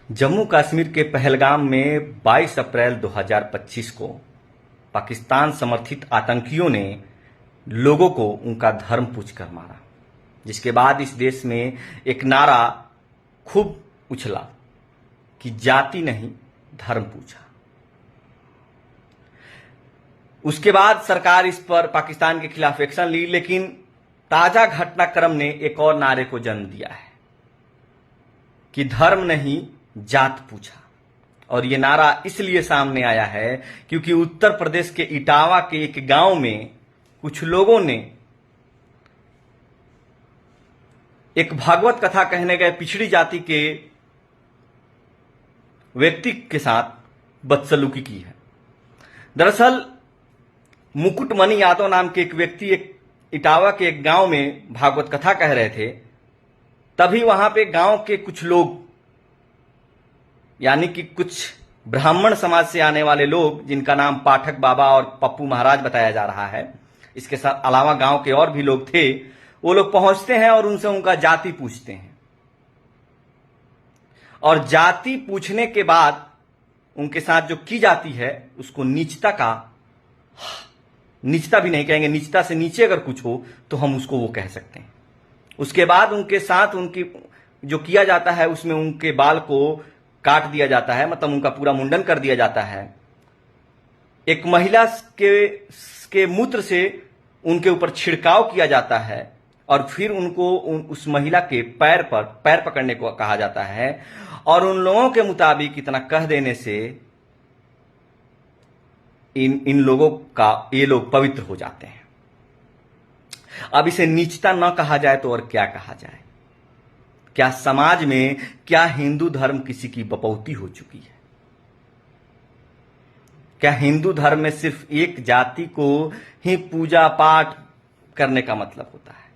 जम्मू कश्मीर के पहलगाम में 22 अप्रैल 2025 को पाकिस्तान समर्थित आतंकियों ने लोगों को उनका धर्म पूछकर मारा, जिसके बाद इस देश में एक नारा खूब उछला कि जाति नहीं धर्म पूछा। उसके बाद सरकार इस पर पाकिस्तान के खिलाफ एक्शन ली, लेकिन ताजा घटनाक्रम ने एक और नारे को जन्म दिया है कि धर्म नहीं जात पूछा। और ये नारा इसलिए सामने आया है क्योंकि उत्तर प्रदेश के इटावा के एक गांव में कुछ लोगों ने एक भागवत कथा कहने गए पिछड़ी जाति के व्यक्ति के साथ बदसलूकी की है। दरअसल मुकुटमणि यादव नाम के एक व्यक्ति एक इटावा के एक गांव में भागवत कथा कह रहे थे। तभी वहां पे गांव के कुछ लोग, यानी कि कुछ ब्राह्मण समाज से आने वाले लोग, जिनका नाम पाठक बाबा और पप्पू महाराज बताया जा रहा है, इसके साथ अलावा गांव के और भी लोग थे, वो लोग पहुंचते हैं और उनसे उनका जाति पूछते हैं। और जाति पूछने के बाद उनके साथ जो की जाती है उसको नीचता भी नहीं कहेंगे, नीचता से नीचे अगर कुछ हो तो हम उसको वो कह सकते हैं। उसके बाद उनके साथ उनकी जो किया जाता है उसमें उनके बाल को काट दिया जाता है, मतलब उनका पूरा मुंडन कर दिया जाता है। एक महिला के मूत्र से उनके ऊपर छिड़काव किया जाता है और फिर उनको उस महिला के पैर पकड़ने को कहा जाता है। और उन लोगों के मुताबिक इतना कह देने से इन लोगों का ये लोग पवित्र हो जाते हैं। अब इसे नीचता न कहा जाए तो और क्या कहा जाए? क्या समाज में, क्या हिंदू धर्म किसी की बपौती हो चुकी है? क्या हिंदू धर्म में सिर्फ एक जाति को ही पूजा पाठ करने का मतलब होता है?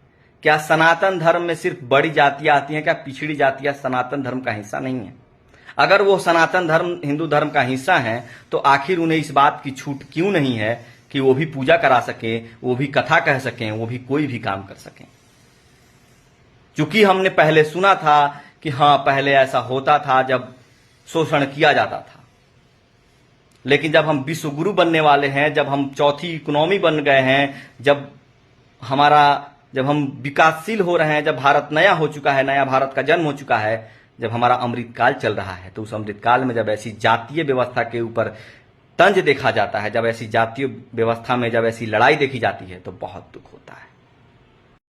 क्या सनातन धर्म में सिर्फ बड़ी जातियां आती हैं? क्या पिछड़ी जातियां सनातन धर्म का हिस्सा नहीं है? अगर वो सनातन धर्म हिंदू धर्म का हिस्सा है तो आखिर उन्हें इस बात की छूट क्यों नहीं है कि वो भी पूजा करा सकें, वो भी कथा कह सकें, वो भी कोई भी काम कर सकें? चूंकि हमने पहले सुना था कि हाँ, पहले ऐसा होता था जब शोषण किया जाता था, लेकिन जब हम विश्व गुरु बनने वाले हैं, जब हम चौथी इकोनॉमी बन गए हैं, जब हम विकासशील हो रहे हैं, जब भारत नया हो चुका है, नया भारत का जन्म हो चुका है, जब हमारा अमृतकाल चल रहा है, तो उस अमृतकाल में जब ऐसी जातीय व्यवस्था के ऊपर तंज देखा जाता है, जब ऐसी जातीय व्यवस्था में जब ऐसी लड़ाई देखी जाती है तो बहुत दुख होता है।